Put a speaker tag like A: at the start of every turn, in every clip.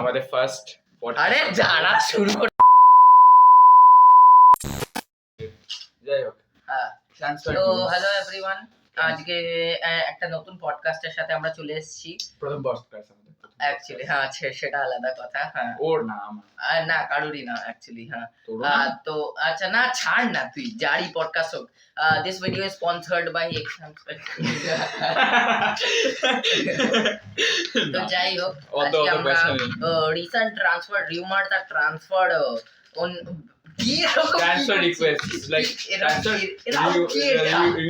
A: আমাদের ফার্স্ট
B: আরে যারা শুরু করে
A: যাই হোক
B: ট্রান্সফার তো হ্যালো এভরিওয়ান, আজকে একটা নতুন পডকাস্টের সাথে আমরা চলে এসেছি।
A: প্রথম পডকাস্ট আমাদের
B: অ্যাকচুয়ালি হ্যাঁ সেটা আলাদা কথা। হ্যাঁ
A: ওর না আমার
B: না কারোরই না অ্যাকচুয়ালি। হ্যাঁ
A: তো
B: আচ্ছা না ছাড় না, তুই যারই পডকাস্ট হোক। This video is sponsored by তো যাই হোক, আজকে আমরা recent transfer rumour the transfer on
A: transfer request like transfer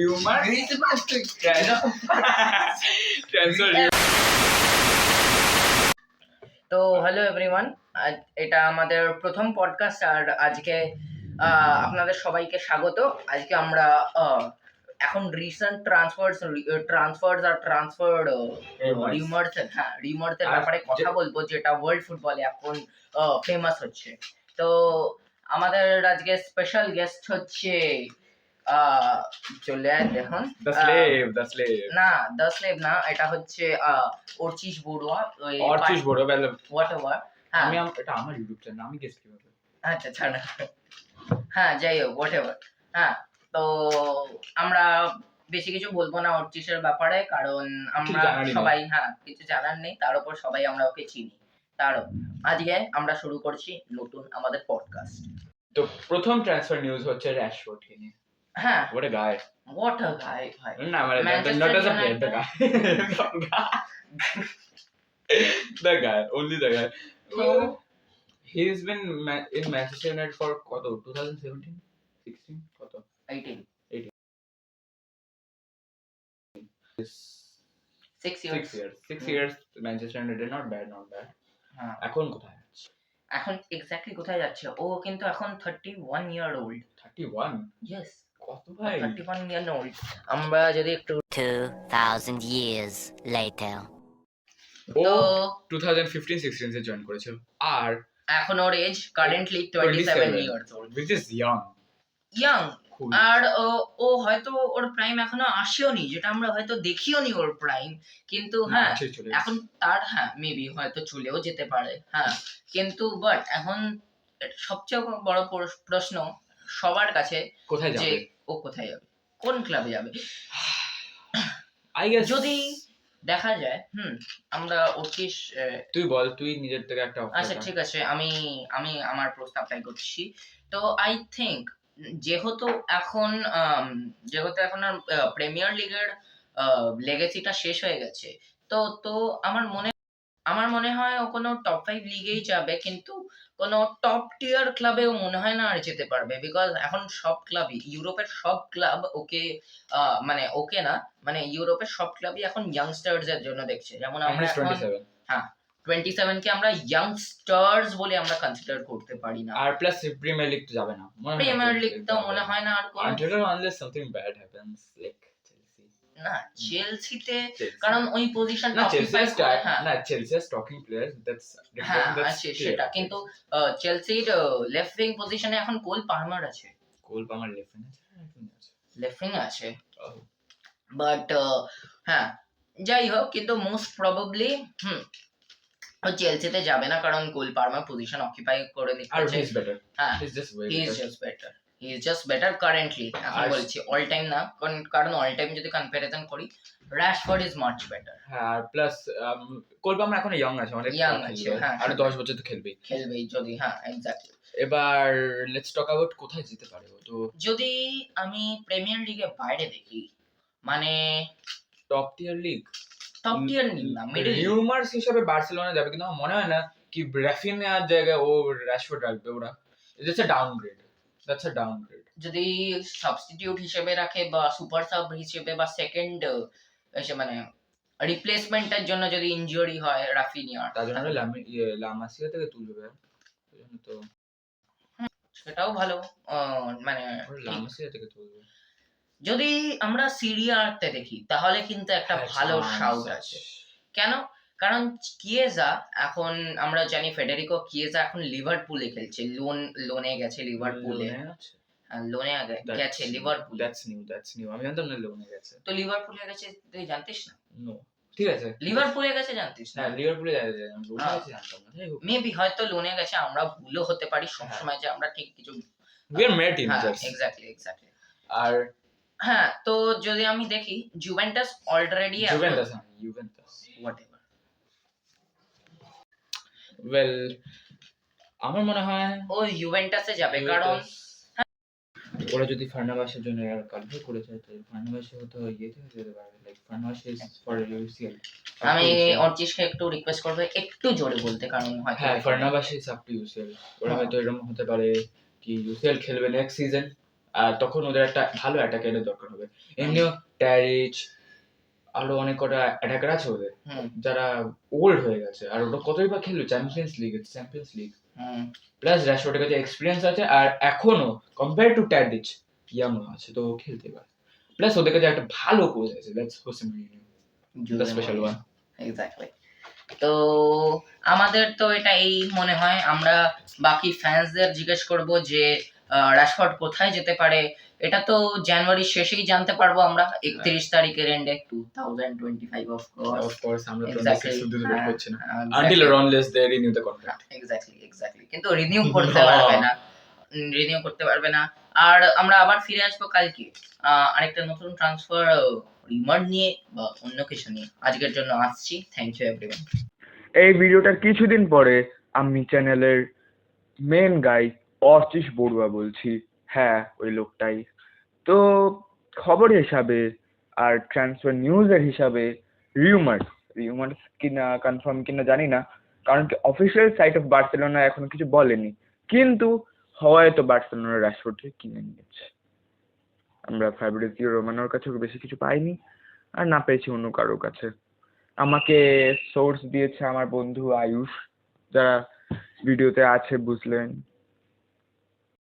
A: rumor transfer
B: তো হ্যালো এভরিওয়ান, এটা আমাদের প্রথম পডকাস্ট আর আজকে আপনাদের সবাইকে স্বাগত। আজকে আমরা এখন রিসেন্ট ট্রান্সফার্স আর ট্রান্সফার্ড রিউমার্সের ব্যাপারে কথা বলবো, যেটা ওয়ার্ল্ড ফুটবলে এখন ফেমাস হচ্ছে। তো আমাদের আজকে স্পেশাল গেস্ট হচ্ছে চলে দেখুন
A: the slave
B: না দ্য স্লেভ না, এটা হচ্ছে অর্চিশ বড়ুয়া হোয়াটএভার। হ্যাঁ
A: আমি এটা আমার ইউটিউব চ্যানেল, আমি গেস্ট কিভাবে?
B: আচ্ছা ছাড়। হ্যাঁ যাই হোক হোয়াটএভার। হ্যাঁ তো আমরা বেশি কিছু বলবো না অর্চিশের ব্যাপারে, কারণ আমরা সবাই কিছু জানার নেই, তার উপর সবাই আমরা ওকে চিনি। আজকে আমরা শুরু করছি নতুন আমাদের পডকাস্ট।
A: তো প্রথম ট্রান্সফার নিউজ হচ্ছে র‍্যাশফোর্ড কে নিয়ে।
B: হ্যাঁ
A: what a guy
B: ভাই
A: না মানে not as a player, the guy the guy only the guy so he's been in Manchester United for কত 2017 16 কত
B: 18
A: 6 years Manchester United, not bad
B: হ্যাঁ
A: এখন কোথায় আছে?
B: এখন এক্স্যাক্টলি কোথায় যাচ্ছে? ও কিন্তু এখন 31 ইয়ার ওল্ড।
A: 31?
B: ইয়েস
A: কত ভাই?
B: 31 ইয়ার ওল্ড। আমরা যদি একটু
C: 2000 years later
A: ও 2015-16 এ জয়েন করেছিল আর
B: এখন ওর age currently 27 years old,
A: which is young
B: আর ও হয়তো ওর প্রাইম এখনো আসেওনি, যেটা আমরা হয়তো দেখিওনি ওর প্রাইম, কিন্তু হ্যাঁ এখন তার মেবি হয়তো চলেও যেতে পারে। হ্যাঁ কিন্তু বাট এখন সবচেয়ে বড় প্রশ্ন সবার কাছে
A: কোথায়
B: যে
A: যাবে,
B: ও কোথায় যাবে, কোন ক্লাবে যাবে।
A: আই গেস
B: যদি দেখা যায় আমরা
A: তুই বল, তুই নিজের থেকে একটা
B: আচ্ছা ঠিক আছে, আমি আমার প্রস্তাবটাই করছি। তো আই থিংক যেহেতু এখন আর প্রিমিয়ার লিগের লেগেসিটা শেষ হয়ে গেছে, তো তো আমার মনে হয় ও কোনো টপ 5 লিগেই যাবে, কিন্তু কোনো টপ টিয়ার ক্লাবেও মনে হয় না আর যেতে পারবে, বিকজ এখন সব ক্লাবই ইউরোপের সব ক্লাব ওকে মানে ওকে না, মানে ইউরোপের সব ক্লাবই এখন ইয়াংস্টার্স এর জন্য দেখছে। যেমন আমরা এখন 27 কে আমরা ইয়াংস্টার্স বলে আমরা কনসিডার করতে পারি না।
A: আর প্লাস প্রিমিয়ার লিগ তো যাবে না,
B: প্রিমিয়ার লিগ তো মনে হয় না আর কোন,
A: unless something bad happens like
B: না চেলসিতে, কারণ ওই পজিশনটা
A: Chelsea has talking players, that's different,
B: আছে সেটা, কিন্তু চেলসির লেফট উইং পজিশনে এখন কোল পালমার আছে।
A: কোল পালমার
B: লেফট উইং আছে বাট হ্যাঁ যাই হোক, কিন্তু মোস্ট প্রবাবলি ও চেলসিতে যাবে না, কারণ কোল পালমার পজিশন অকুপাই করে নিচ্ছে। হ্যাঁ he is just better currently, এখন বলছি অল টাইম না, কারণ অল টাইম যদি কম্পারিজন করি রাশফোর্ড ইজ মাচ বেটার।
A: হ্যাঁ আর প্লাস কোল পালমার এখন ইয়ং আছে, অনেক
B: ইয়ং আছে, হ্যাঁ
A: আর 10 বছর তো খেলবেই
B: যদি। হ্যাঁ এক্স্যাক্টলি।
A: এবার লেটস টক অ্যাবাউট কোথায় যেতে পারে। তো
B: যদি আমি প্রিমিয়ার লিগে বাইরে দেখি, মানে
A: টপ টিয়ার লিগ
B: না, মিডল
A: রিউমার্স হিসেবে বার্সেলোনা যাবে, কিন্তু আমার মনে হয় না কি রাফিনিয়ার জায়গায় ও রাশফোর্ড রাখবে। ওরা দ্যাটস আ ডাউনগ্রেড।
B: যদি সাবস্টিটিউট হিসেবে রাখে বা সুপার সাব হিসেবে বা সেকেন্ড মানে রিপ্লেসমেন্টের জন্য যদি ইনজুরি হয় রাফিনিয়ার,
A: তার জন্য লামাসিয়া থেকে তুলবে, তো
B: সেটাও ভালো। মানে
A: লামাসিয়া থেকে তুলবে।
B: যদি আমরা সিরিয়াতে দেখি তাহলে কিন্তু একটা ভালো শাউট আছে। কেন? কারণ কিয়েজা এখন আমরা জানি ফেডেরিকো কিয়েজা এখন লিভারপুলে খেলছে, লোনে গেছে লিভারপুলে। লোনে গেছে লিভারপুল।
A: দ্যাটস নিউ আমি জানতাম না লোনে গেছে।
B: তো লিভারপুলে গেছে, তুই জানতিস না?
A: নো ঠিক আছে
B: লিভারপুলে গেছে জানতিস না?
A: না লিভারপুলে যায় লোনে
B: হ্যাঁ।
A: গেছে জানতাম না যাই হোক
B: মেবি হয়তো লোনে গেছে, আমরা ভুলও হতে পারি সবসময় যে আমরা ঠিক কিছু
A: উই আর মেড
B: হ্যাঁ
A: টিনেজার্স
B: এক্স্যাক্টলি
A: আর
B: হ্যাঁ, তো যদি আমি দেখি Juventus already
A: Juventus
B: whatever
A: well আমার মনে হয়
B: ও ইউভেন্টাসে যাবে, কারণ
A: ওরা যদি ফার্নাবাসের জন্য আর কালকে করেছে তাহলে ফার্নাবাসে হয়তো ইয়েতে হয়ে যেতে পারে লাইক ফার্নাবাসে ইজ ফর ইউসিএল
B: আমি অর্চিসকে একটু রিকোয়েস্ট করবো একটু জোরে বলতে, কারণ হয়তো
A: হ্যাঁ ফার্নাবাসে ইজ আপ টু ইউসিএল ওরা হয়তো এরকম হতে পারে কি ইউসিএল খেলবে নেক্সট সিজন আর তখন ওদের একটা ভালো অ্যাটাকারের দরকার হবে এমনিও ট্যারিচ আরো অনেক কটা অ্যাটাকার আছে ওদের যারা ওল্ড হয়ে গেছে আর ওটা কতই বা খেলবে চ্যাম্পিয়ন্স লিগ প্লাস র্যাশফোর্ডের কাছে এক্সপিরিয়েন্স আছে আর এখনো কম্পেয়ার টু ট্যাডিচ ইয়াং আছে তো ও খেলতে পারে প্লাস ওদের কাছে একটা ভালো কোচ আছে that's Jose Mourinho the special one
B: exactly. তো আমাদের তো এটা এই মনে হয়, আমরা বাকি ফ্যান্সদের জিজ্ঞেস করব যে রাশফোর্ড কোথায় যেতে পারে। এটা তো জানুয়ারি শেষেই জানতে পারবো আমরা, 31 তারিখের এন্ডে 2025 অফ
A: কোর্স আমরা তো
B: Exactly.
A: শুধু
B: হ্যাঁ,
A: করছি না until or unless they renew the contract
B: exactly কিন্তু রিনিউ করতে পারবে না, আর আমরা আবার ফিরে আসবো কালকে আরেকটা নতুন ট্রান্সফার রিমার নিয়ে বা অন্য কিছু নিয়ে। আজকের জন্য আসছি, থ্যাংক ইউ এভরিওয়ান।
D: এই ভিডিওটার কিছুদিন পরে আমি চ্যানেলের মেন গাই অর্চিস বড়ুয়া বলছি, হ্যাঁ ওই লোকটাই। তো খবর হিসাবে আর ট্রান্সফার নিউজের হিসাবে রিউমার্স কিনা কনফার্ম কিনা জানি না, কারণ কি অফিসিয়াল সাইট অফ বার্সেলোনা এখন কিছু বলেনি, কিন্তু হয়তো বার্সেলোনা রাশফোর্ডকে কিনে নিয়েছে। আমরা ফ্যাব্রিজিও রোমানোর কাছে বেশি কিছু পাইনি আর না পেয়েছি অন্য কারোর কাছে। আমাকে সোর্স দিয়েছে আমার বন্ধু আয়ুষ, যারা ভিডিওতে আছে বুঝলেন।